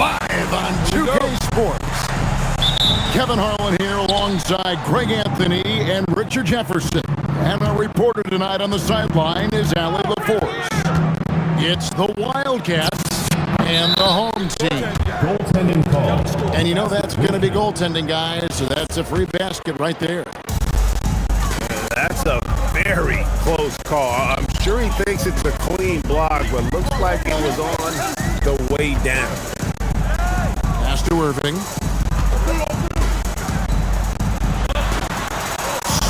Live on 2K Sports. Kevin Harlan here alongside Greg Anthony and Richard Jefferson. And our reporter tonight on the sideline is Allie LaForce. It's the Wildcats and the home team. Goaltending call. And you know that's going to be goaltending, guys, so that's a free basket right there. That's a very close call. I'm sure he thinks it's a clean block, but looks like it was on the way down. Pass to Irving.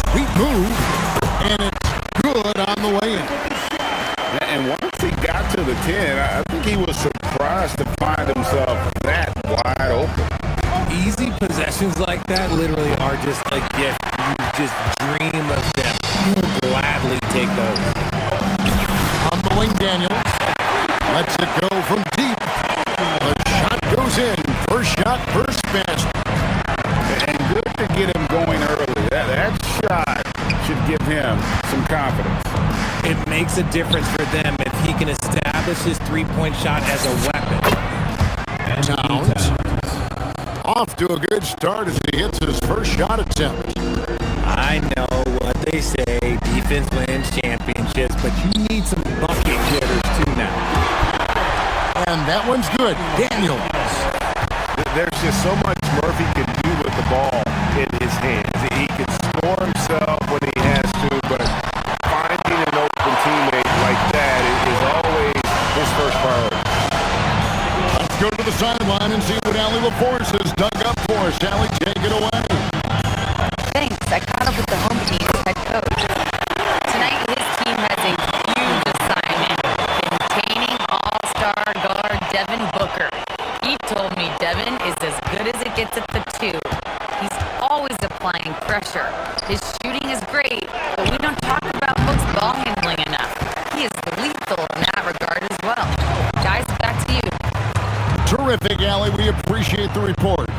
Sweet move, and it's good on the way in. And once he got to the 10, I think he was surprised to find himself that wide open. Easy possessions like that literally are just a gift. You just dream of them. You will gladly take those. On the wing, Daniels lets it go from deep. The shot goes in. First shot, first basket. And good to get him going early. That shot should give him some confidence. It makes a difference for them if he can establish his three-point shot as a weapon. Towns off to a good start as he hits his first shot attempt. I know what they say, defense wins championships, but you need some bucket getters too now. And that one's good. Daniels. There's just so much Murphy can do with the ball in his hands. He can score himself when he has to, but finding an open teammate like that is always his first priority. Let's go to the sideline and see what Allie LaForce has dug up for us. Allie, take it away. Thanks. I caught up with the home team's head coach. Tonight, his team has a huge assignment, containing all-star guard Devin Booker. He told me Devin is as good as it gets at the 2. He's always applying pressure. His shooting is great, but we don't talk about Book's ball handling enough. He is lethal in that regard as well. Guys, back to you. Terrific, Allie. We appreciate the report.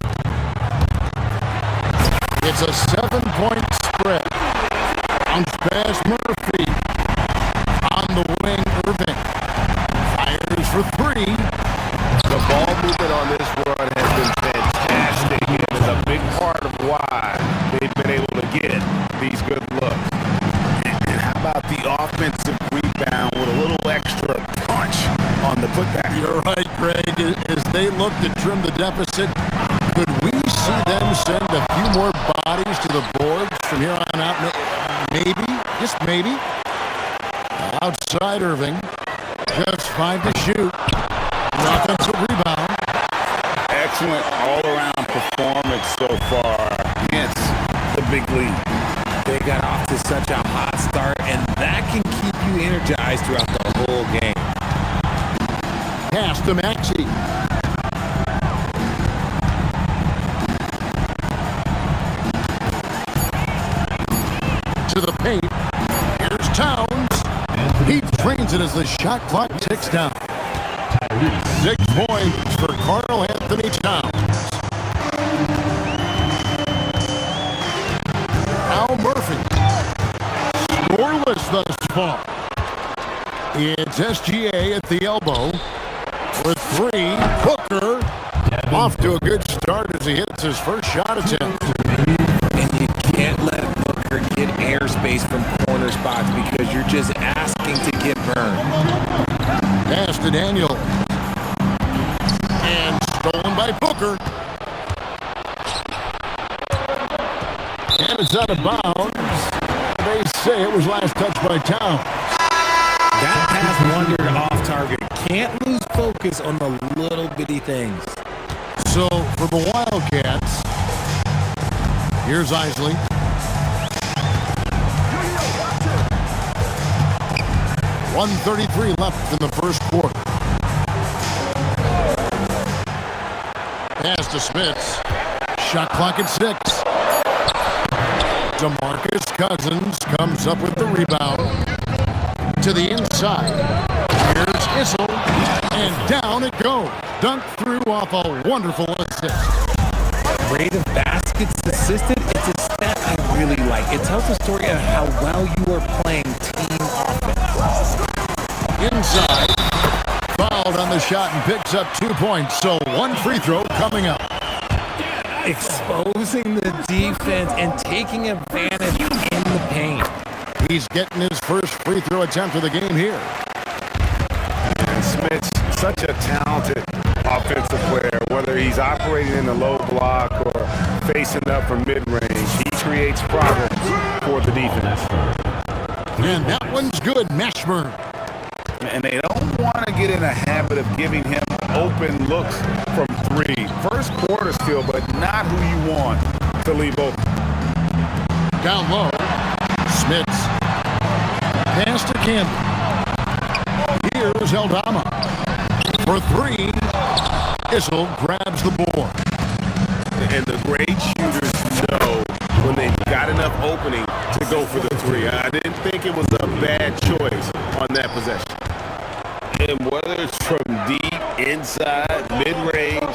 It's a 7-point spread. Bounce pass Murphy. On the wing, Irving. Fires for 3. The ball movement on this run has been fantastic. It is a big part of why they've been able to get these good looks. And how about the offensive rebound with a little extra punch on the putback? You're right, Greg. As they look to trim the deficit, could we see them send a few more bodies to the boards from here on out? Maybe, just maybe. Outside Irving, just 5 to shoot. The offensive rebound. Excellent all-around performance so far against the big lead. They got off to such a hot start, and that can keep you energized throughout the whole game. Pass to Maxey. To the paint. Here's Towns. He trains it as the shot clock ticks down. 6 points for Karl Anthony Towns. Al Murphy. Scoreless thus far. It's SGA at the elbow with 3. Booker off to a good start as he hits his first shot attempt. And you can't let Booker get airspace from corner spots because you're just asking to get burned. Pass to Daniel. And stolen by Booker. And it's out of bounds. They say it was last touched by Towns. That pass wandered off target. Can't lose focus on the little bitty things. So for the Wildcats, here's Isley. .133 left in the first quarter. Pass to Smits. Shot clock at 6. DeMarcus Cousins comes up with the rebound. To the inside. Here's Issel. And down it goes. Dunked through off a wonderful assist. Rate of baskets assisted, it's a stat I really like. It tells the story of how well you are playing team offense. Inside. Fouled on the shot and picks up 2 points. So one free throw coming up. Exposing the defense and taking advantage in the paint. He's getting his first free throw attempt of the game here. And Smith's such a talented offensive player, whether he's operating in the low block or facing up from mid-range. He creates problems for the defense. And that one's good. Mashburn. And they don't want to get in a habit of giving him open looks from three. First quarter still, but not who you want to leave open. Down low. Smits. Pass to Campbell. Here's Eldama. For three. Issel grabs the board. And the great shooters know when they've got enough opening to go for the three. I didn't think it was a bad choice on that possession. And whether it's from deep, inside, mid-range,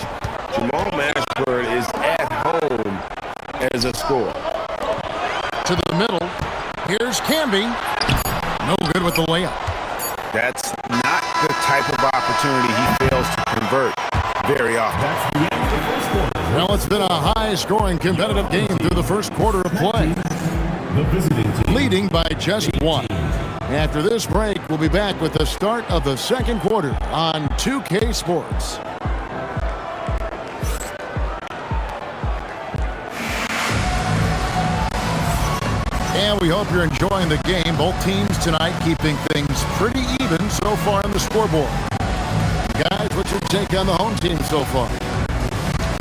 Jamal Mashburn is at home as a scorer. To the middle. Here's Camby. No good with the layup. That's not the type of opportunity he fails to convert very often. Well, it's been a high-scoring, competitive game through the first quarter of play. Leading by just one. After this break, we'll be back with the start of the second quarter on 2K Sports. And we hope you're enjoying the game. Both teams tonight keeping things pretty even so far on the scoreboard. Guys, what's your take on the home team so far?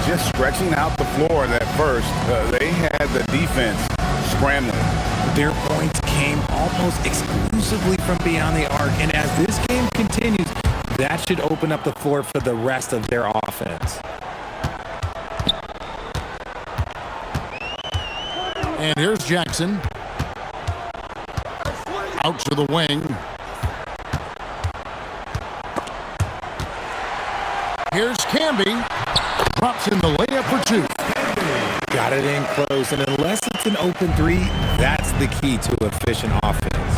Just stretching out the floor at first. They had the defense scrambling. Their points came almost exclusively from beyond the arc, and as this game continues, that should open up the floor for the rest of their offense. And here's Jackson. Out to the wing. Here's Camby. Drops in the layup for two. Got it in close, and unless it's an open three, that's the key to efficient offense.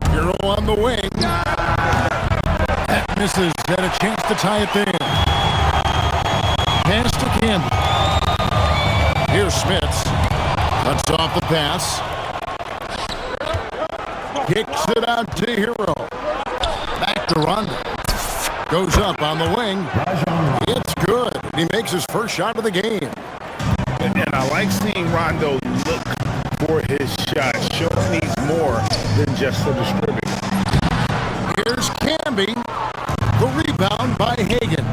Hero on the wing. That misses. Had a chance to tie it there. Pass to Campbell. Here's Smits. Cuts off the pass. Kicks it out to Hero. Back to Rondo. Goes up on the wing. It's good. He makes his first shot of the game. And I like seeing Rondo look for his shot, showing he's more than just a distributor. Here's Camby. The rebound by Hagan.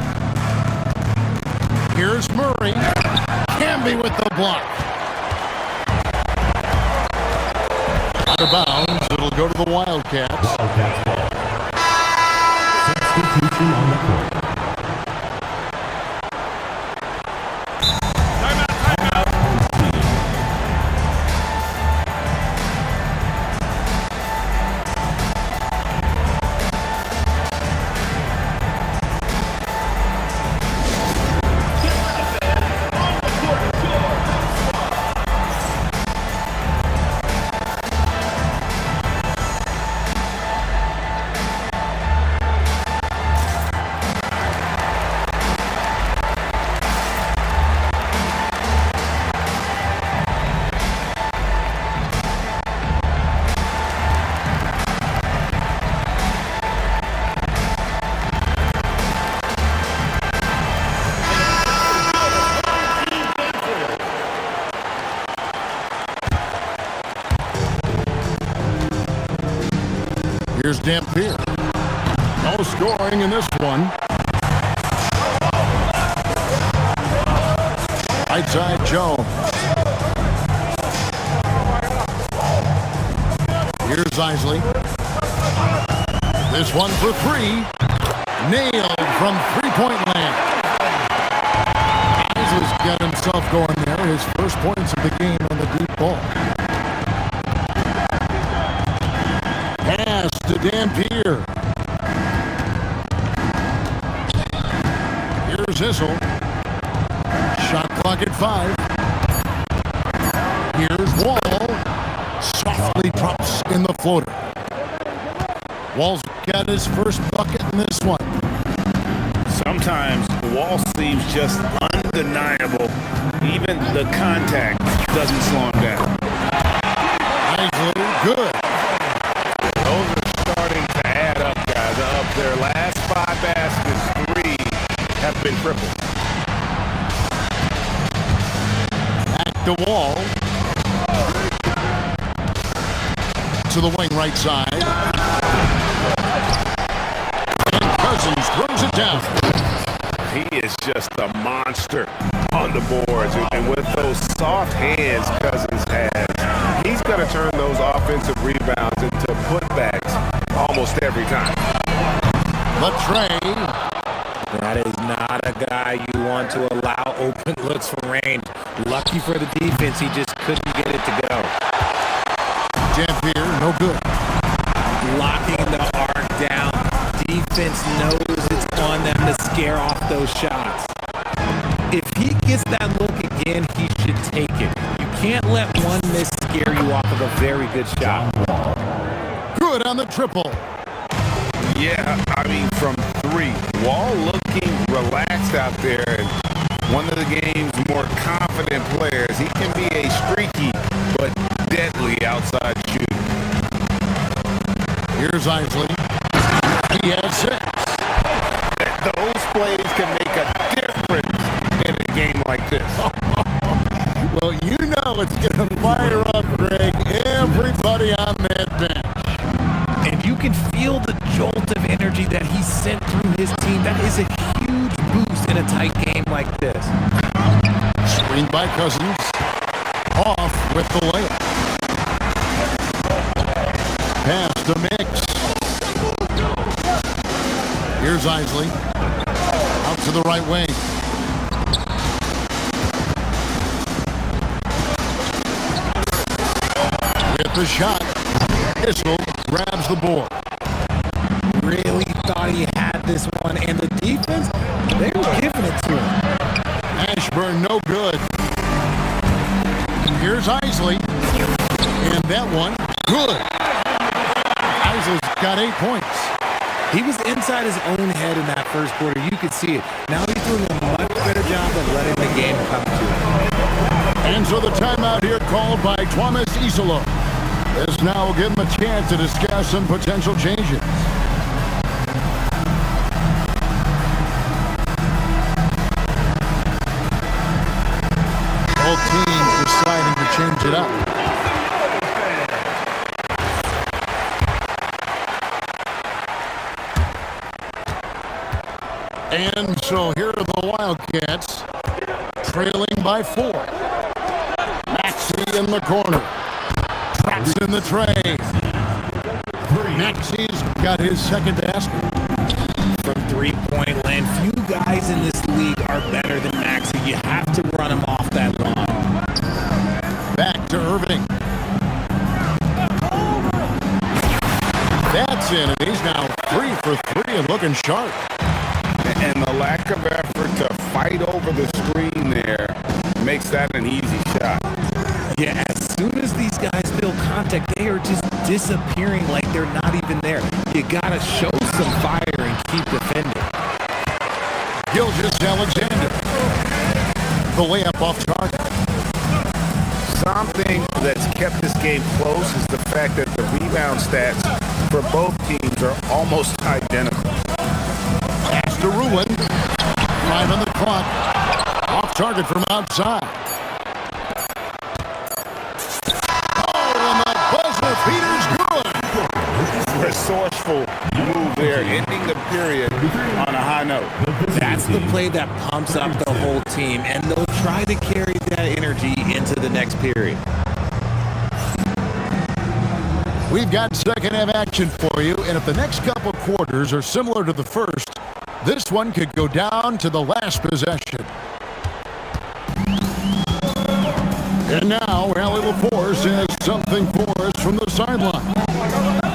Here's Murray. Camby with the block. Out of bounds. It'll go to the Wildcats. Substitution on the court. Here's Dampier. No scoring in this one. Right side, Jones. Here's Isley. This one for three. Nailed from three-point land. Isley's got himself going there. His first points of the game on the deep ball. Pass to Dampier. Here's Issel. Shot clock at 5. Here's Wall. Softly drops in the floater. Wall's got his first bucket in this one. Sometimes Wall seems just undeniable. Even the contact doesn't slow him down. Nicely good. Those are starting to add up, guys. Of their last 5 baskets, 3 have been triples. Back to Wall. To the wing right side. And Cousins throws it down. He is just a monster on the boards. And with those soft hands Cousins has, he's going to turn those offensive rebounds into putbacks almost every time. Latrey. That is not a guy you want to allow open looks from range. Lucky for the defense, he just couldn't get it to go. Dampier, no good. Locking the arc down. Defense knows it's on them to scare off those shots. If he gets that look again, he should take it. You can't let one miss scare you off of a very good shot. Good on the triple. Yeah, I mean, from 3. Wall looking relaxed out there, and one of the game's more confident players. He can be a streaky but deadly outside shooter. Here's Isley. He has 6. Those plays can make a difference in a game like this. Well, you know it's going to fire up, Greg, everybody on that bench. And you can feel the jolt of energy that he sent through his team. That is a huge boost in a tight game like this. Screened by Cousins. Off with the layup. Pass to Mix. Here's Isley. Out to the right wing. With the shot. Pistol grabs the board. Really thought he had this one, and the defense, they were giving it to him. Ashburn, no good. Here's Isley. And that one, good. Isley's got 8 points. He was inside his own head in that first quarter. You could see it. Now he's doing a much better job of letting the game come to him. And so the timeout here called by Thomas Isola. This now will give him a chance to discuss some potential changes. Both teams deciding to change it up. And so here are the Wildcats, trailing by 4. Maxey in the corner. Traps in the tray. Maxey's got his second basket. From three-point land, few guys in this league are better than Maxey. You have to run him off that line. Back to Irving. That's in, and he's now 3 for 3 and looking sharp. And the lack of effort to fight over the screen there makes that an easy shot. Yeah, as soon as these guys feel contact, they are just disappearing like they're not even there. You gotta show some fire and keep defending. Gilgeous-Alexander. The layup off target. Something that's kept this game close is the fact that the rebound stats for both teams are almost identical. Pass to Ruin. 5 on the clock. Off target from outside. Peter's good. Resourceful move there, ending the period on a high note. That's the play that pumps up the whole team, and they'll try to carry that energy into the next period. We've got second half action for you, and if the next couple quarters are similar to the first, this one could go down to the last possession. And now, Allie LaForce has something for us from the sideline.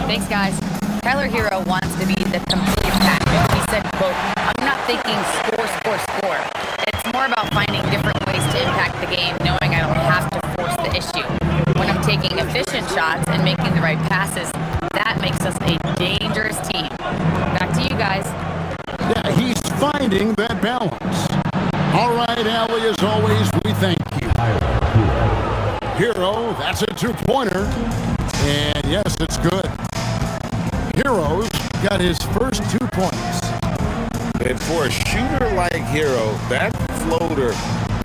Thanks, guys. Tyler Hero wants to be the complete package. He said, quote, "I'm not thinking score, score, score. It's more about finding different ways to impact the game, knowing I don't have to force the issue. When I'm taking efficient shots and making the right passes, that makes us a dangerous team. finding that balance. All right, Allie, as always, we thank you. Hero, that's a two-pointer. And yes, it's good. Hero's got his first 2 points. And for a shooter like Hero, that floater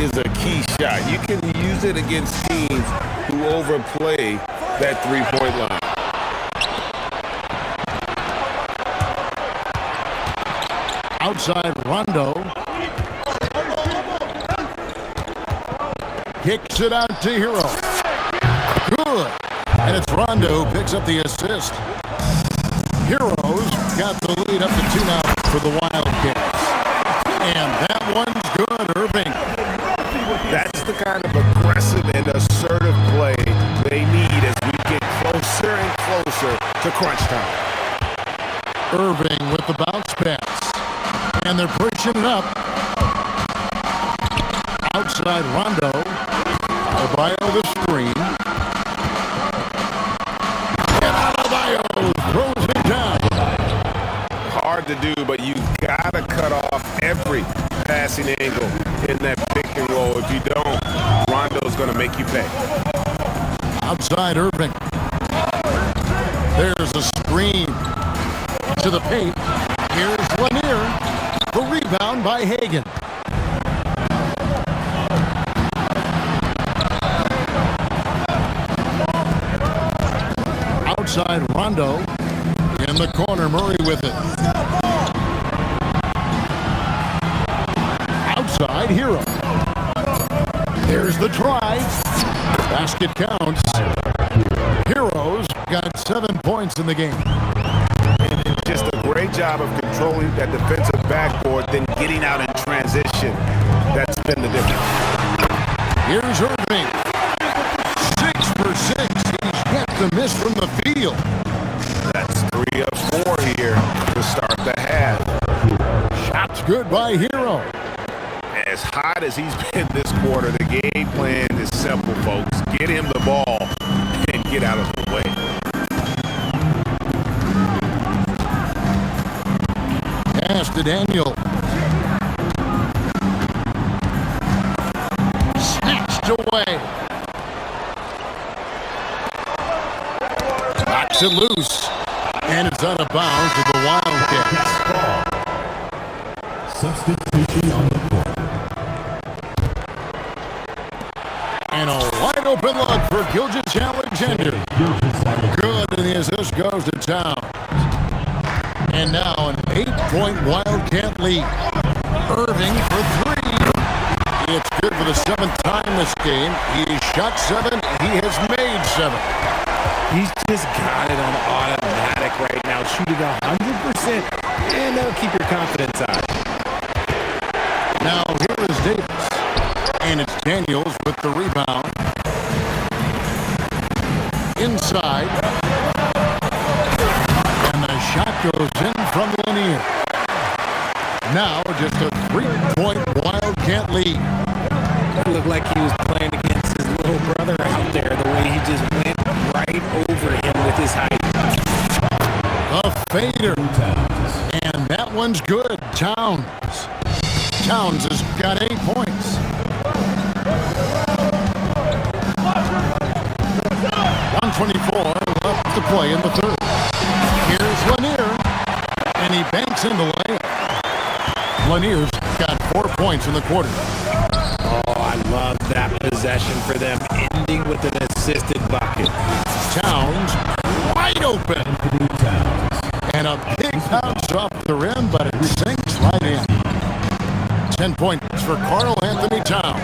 is a key shot. You can use it against teams who overplay that three-point line. Outside Rondo. Kicks it out to Hero. Good. And it's Rondo who picks up the assist. Heroes got the lead up to 2 now for the Wildcats. And that one's good, Irving. That's the kind of aggressive and assertive play they need as we get closer and closer to crunch time. Irving with the bounce pass. And they're pushing it up. Outside Rondo. Adebayo the screen. And Adebayo throws it down. Hard to do, but you gotta cut off every passing angle in that pick and roll. If you don't, Rondo's gonna make you pay. Outside Irving. There's a screen to the paint. Here's Lanier. The rebound by Hagan. Outside Rondo. In the corner, Murray with it. Outside Hero. There's the try. Basket counts. Heroes got 7 points in the game. And it's just a great job of controlling that defensive backboard, then getting out in transition. That's been the difference. Here's Irving. 6 for 6. He's yet to miss from the field. That's 3 of 4 here to start the half. Shot's good by Hero. As hot as he's been this quarter, the game plan is simple, folks. Get him the ball and get out of the way. Pass to Daniel. Snatched away. Knocks it loose. And it's out of bounds to the Wildcats. Substitution on the court. And a wide open look for Gilgeous Alexander. Good, and the assist goes to Towns. And now an 8-point Wildcat lead. Irving for 3. It's good for the 7th time this game. He shot 7. He has made 7. He's just got it on automatic right now, shooting 100%, and that'll keep your confidence high. Now here is Davis, and it's Daniels with the rebound. Inside, and the shot goes in from Lanier. Now just a 3-point Wildcat lead. It looked like he was playing against his little brother out there, the way he just went right over him with his height. A fader, and that one's good. Towns has got 8 points. 124 left to play in the 3rd. Here's Lanier, and he banks in the layup. Lanier's got 4 points in the quarter. Oh, I love that possession for them, ending with an assisted bucket. Towns wide open. And a big bounce off the rim, but it sinks right in. 10 points for Karl Anthony Towns.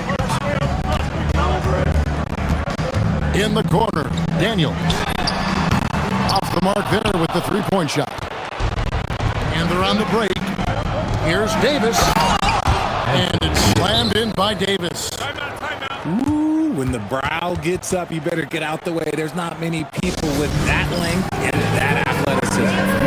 In the corner, Daniels. Off the mark there with the 3-point shot. And they're on the break. Here's Davis. And it's slammed in by Davis. Ooh, when the brow gets up, you better get out the way. There's not many people with that length and that athleticism.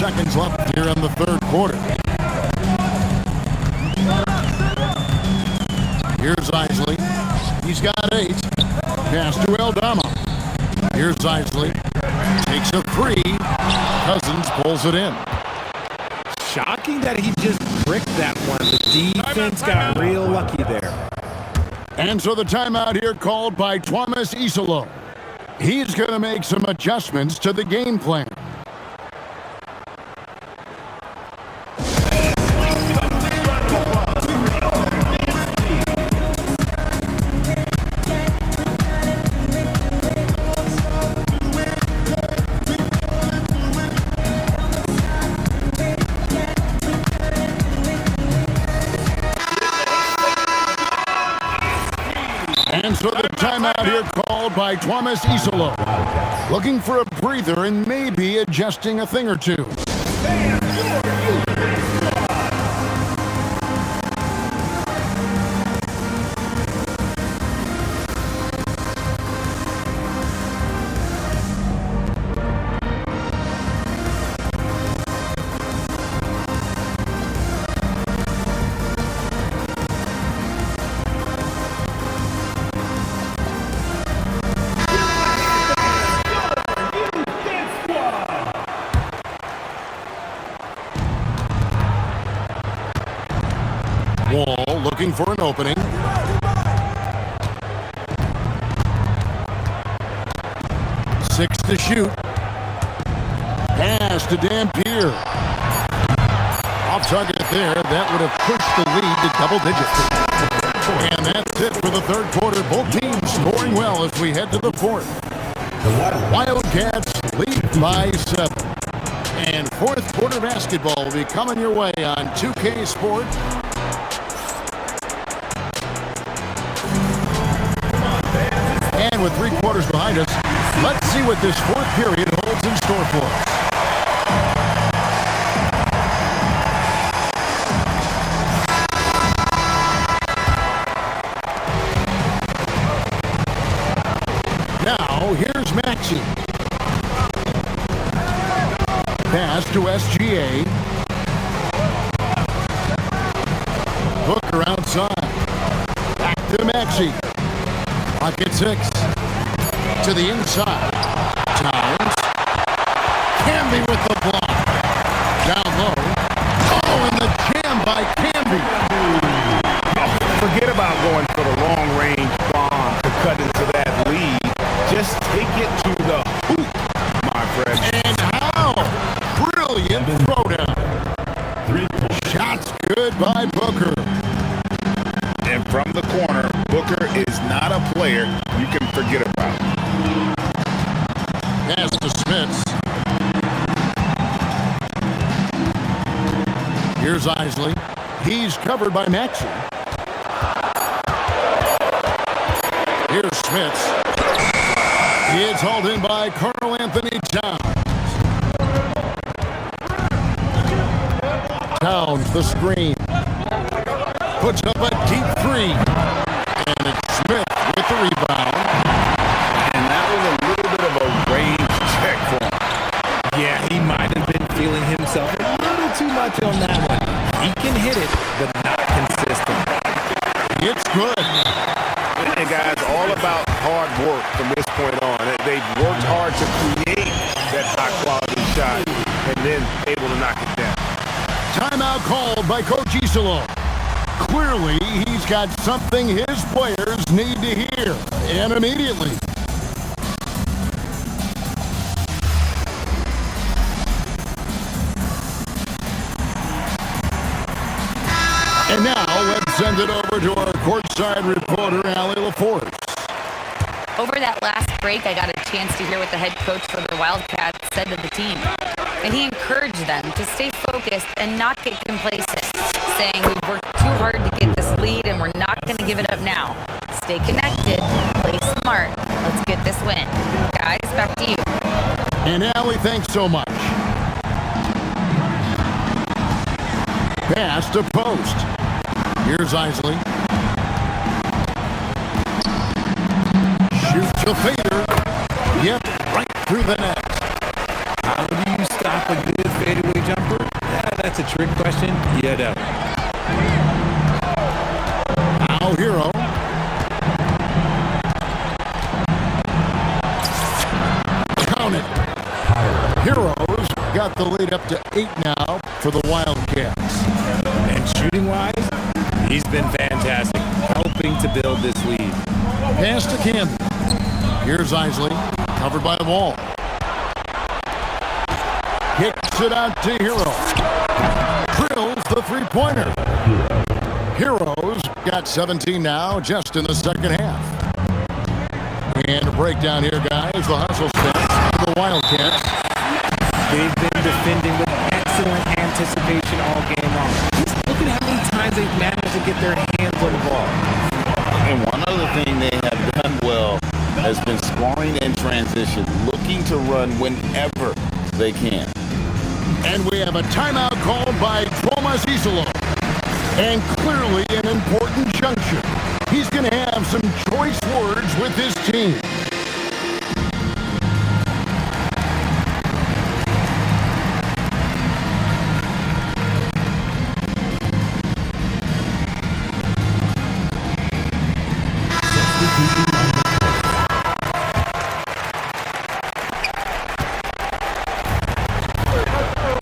seconds left here in the third quarter. Here's Isley. He's got 8. Pass to Eldama. Here's Isley. Takes a 3. Cousins pulls it in. Shocking that he just bricked that one. The defense got real lucky there. And so the timeout here called by Thomas Isolo. He's going to make some adjustments to the game plan. And so the timeout here called by Thomas Isolo. Looking for a breather and maybe adjusting a thing or two. Wall looking for an opening. Six to shoot. Pass to Dampier. Off target there. That would have pushed the lead to double digits. And that's it for the third quarter. Both teams scoring well as we head to the fourth. Wildcats lead by 7. And fourth quarter basketball will be coming your way on 2K Sports. And with 3 quarters behind us, let's see what this fourth period holds in store for us. Now, here's Maxey. Pass to SGA. Booker outside. Back to Maxey. Pocket 6. To the inside. Towns. Camby with the block. Down low. Oh, and the jam by Camby. Forget about going for the long-range bomb to cut into that lead. Just take it to the hoop, my friend. And how? Brilliant throwdown. Shots good by Booker. And from the corner, Booker is not a player you can forget about. Pass to Smith. Here's Isley. He's covered by Maxey. Here's Smith. It's hauled in by Carl Anthony Towns. Towns the screen. Puts up a deep 3. And it's Smith with the rebound. And that was a little bit of a range check for him. Yeah, he might have been feeling himself a little too much on that one. He can hit it, but not consistent. It's good. And guys, all about hard work from this point on. They've worked hard to create that high-quality shot and then able to knock it down. Timeout called by Coach Isolo. Clearly, he's got something his players need to hear, and immediately. And now, let's send it over to our courtside reporter, Allie LaForce. Over that last break, I got a chance to hear what the head coach for the Wildcats said to the team. And he encouraged them to stay focused and not get complacent, saying we've worked too hard to get this lead and we're not going to give it up now. Stay connected, play smart, let's get this win. Guys, back to you. And Allie, thanks so much. Pass to post. Here's Isley. Shoots a fader. Yep, right through the net. How do you stop drop a good fadeaway jumper? Yeah, that's a trick question. You know. Now Hero. Count it. Heroes got the lead up to 8 now for the Wildcats. And shooting-wise, he's been fantastic, helping to build this lead. Pass to Camden. Here's Isley, covered by a wall. Kicks it out to Hero. Drills the three-pointer. Heroes got 17 now, just in the second half. And a breakdown here, guys. The hustle steps for the Wildcats. They've been defending with excellent anticipation all game long. Just look at how many times they've managed to get their hands on the ball. And one other thing they have done well has been scoring in transition, looking to run whenever they can. And we have a timeout called by Thomas Isolo. And clearly an important juncture. He's going to have some choice words with his team.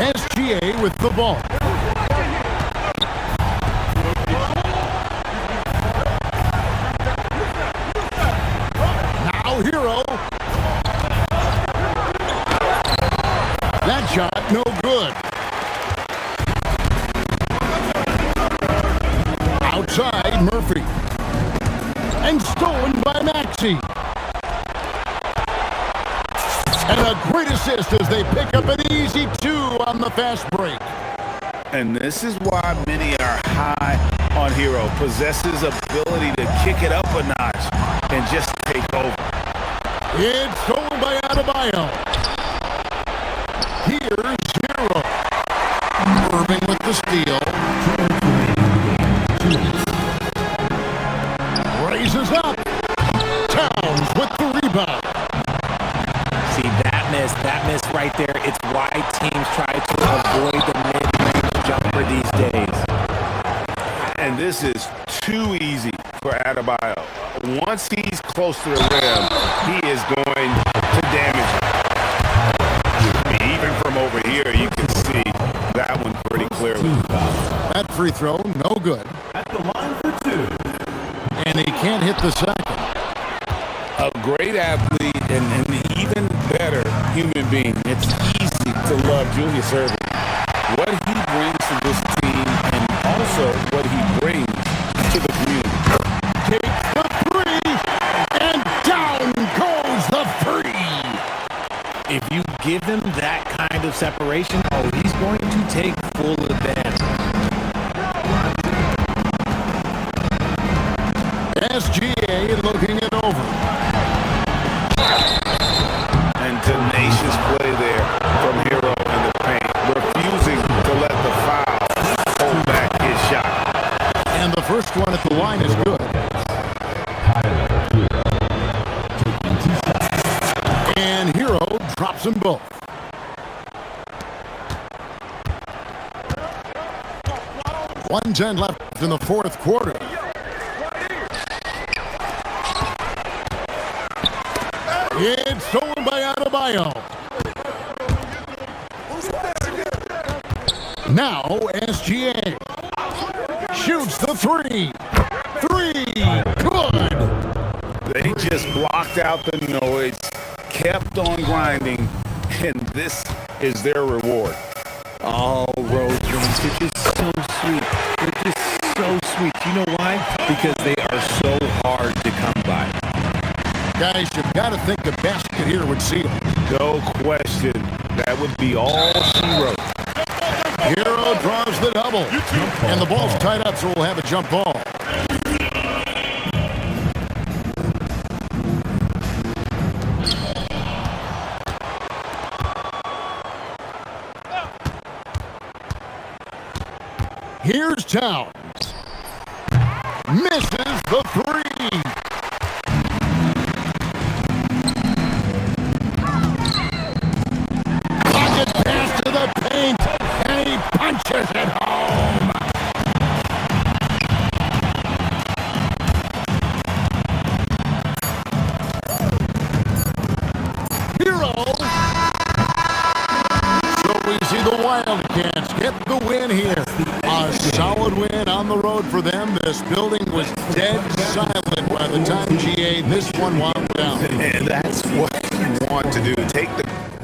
SGA with the ball. Now Hero. That shot no good. Outside Murphy. And stolen by Maxey. And a great assist as they pick up an easy 2 on the fast break. And this is why many are high on Hero. Possesses ability to kick it up a notch and just take over. It's stolen by Adebayo. Here's Hero. Irving with the steal. Raises up. Towns with the rebound. See, that miss right there, it's why teams try to avoid the mid-range jumper these days. And this is too easy for Adebayo. Once he's close to the rim, he is going to damage it. Even from over here, you can see that one pretty clearly. That free throw, no good. At the line for 2. And he can't hit the second. A great athlete and an even better human being. It's easy to love Julius Irving. What he brings to this team and also what he brings to the community. Takes the 3, and down goes the 3. If you give him that kind of separation, he's going to take full advantage. SGA looking it over. And tenacious play there from Hero in the paint, refusing to let the foul hold back his shot. And the first one at the line is good. And Hero drops them both. .110 left in the fourth quarter. It's stolen by Adebayo. Now SGA shoots the 3. 3, good. They just blocked out the noise, kept on grinding, and this is their reward. Oh, road games, they're just so sweet. They're just so sweet. You know why? Because they are so hard to come by. Guys, you've got to think the basket here would seal. No question. That would be all she wrote. Hero draws the double. And the ball's tied up, so we'll have a jump ball. Here's Towns. Misses the 3. Pocket pass to the punches it home. Hero. So we see the Wildcats get the win here. A solid win on the road for them. This building was dead silent by the time GA this one wound down. And that's what you want to do. Take the